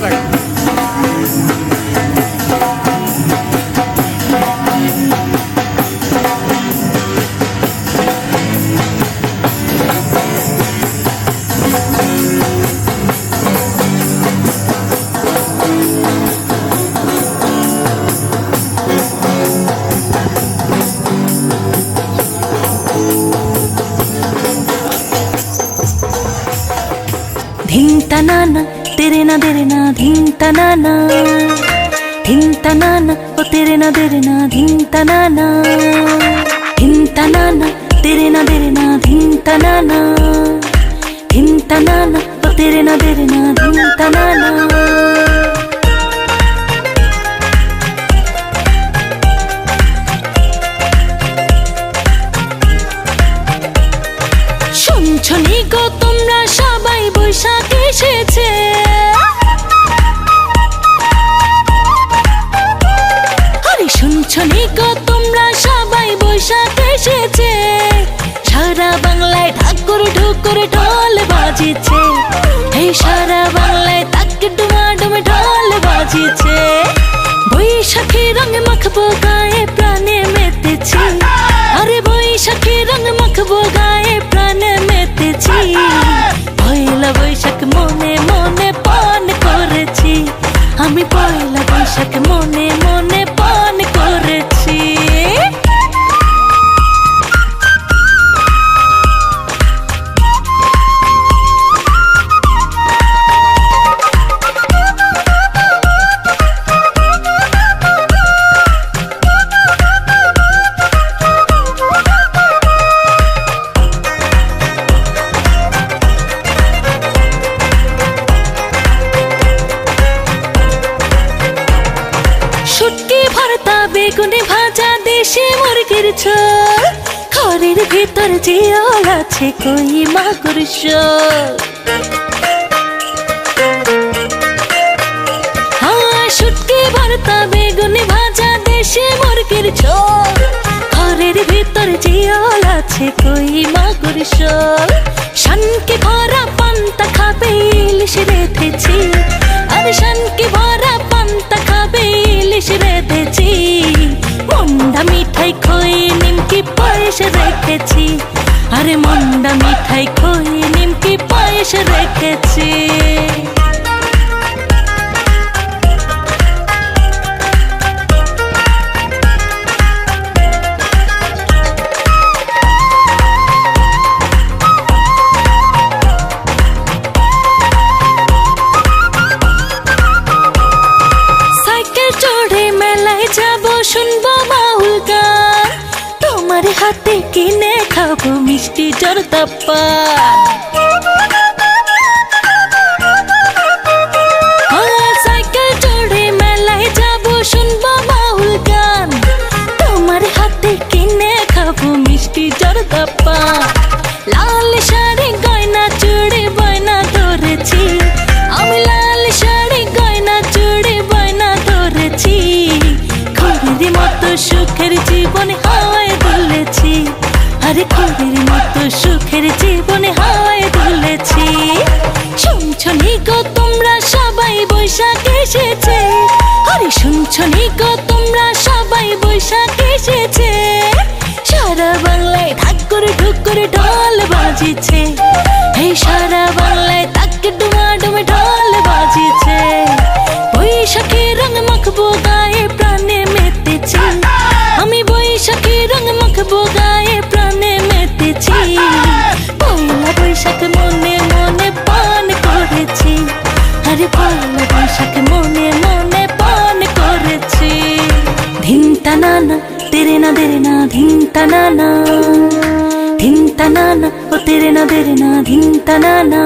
যাক। धिन तनाना तेरे ना देरे ना धिन तनाना ओ तेरे ना देरे ना धिन तनाना तेरे ना देरे ना धिन तनाना ओ तेरे ना देरे ना धिन तनाना। শুনছো নি গো তোমরা সবাই বৈশাখ এসেছে, আরে শুনছো নি গো তোমরা সবাই বৈশাখ এসেছে। সারা বাংলায় ঠাকুর ঠুকুর ঢোল বাজিছে, এই সারা বাংলায় তাক ডুমাডুমে ঢোল বাজিছে। বৈশাখী রঙ মাখবো গায়ে প্রাণে মেতেছি, আরে বৈশাখী রঙ মাখবো গায়ে প্রাণে মেতেছি। পয়লা বৈশাখ মনে মনে পান করেছি, আমি পয়লা বৈশাখ মনে মনে পান করেছি। শুটকি ভর্তা বেগুনে ভাজা দেশি মুরগির ঝোল, ঘরের ভিতর জিওল আছে কই মাগুর শোল। শুটকি ভর্তা বেগুনে ভাজা দেশি মুরগির ঝোল, ঘরের ভিতর জিওল আছে কই মাগুর শোল। শানকে ভরা পান্তা খাবে ইলিশ রেঁধেছি, আরে শানকে ভরা পান্তা খাবে ইলিশ রেঁধেছি। মন্ডা মিঠাই খই নিমকি পায়েস রেখেছি, আরে মন্ডা মিঠাই খই নিমকি পায়েস রেখেছি। শুনবো বাউল গান, তোমার হাতে কিনে খাবো মিষ্টি জর্দা পান। সাইকেল চড়ে মেলায় যাবো শুনবো বাউল গান, তোমার হাতে কিনে খাবো মিষ্টি জর্দা পান। লাল শাড়ি গয়না চুড়ি বয়না ধরেছি, আমি লাল শাড়ি গয়না চুড়ি বয়না ধরেছি। খুঁড়ির মতো সুখের জীবনে হাওয়ায় দুলেছি, আরে খুঁড়ির মতো সুখের জীবনে হাওয়ায় দুলেছি। শুনছো নি গো তোমরা সবাই বৈশাখ এসেছে, আরে শুনছো নি গো তোমরা সবাই বৈশাখ এসেছে। সারা বাংলায় ঠাকুর ঠুকুর ঢোল বাজিছে, এই সারা বাংলায় তাক ডুমাডুমে ঢোল বাজিছে। বৈশাখী রঙ মাখবো গায়ে প্রাণে মেতেছি, আমি বৈশাখী রঙ মাখবো গায়ে প্রাণে মেতেছি। পয়লা বৈশাখ মনে মনে পান করেছি, আরে পয়লা বৈশাখ মনে মনে পান করেছি। ধিন তানানা তেরে না দেরে না ধিন তানানা ও তেরে না দেরে না ধিন তানানা।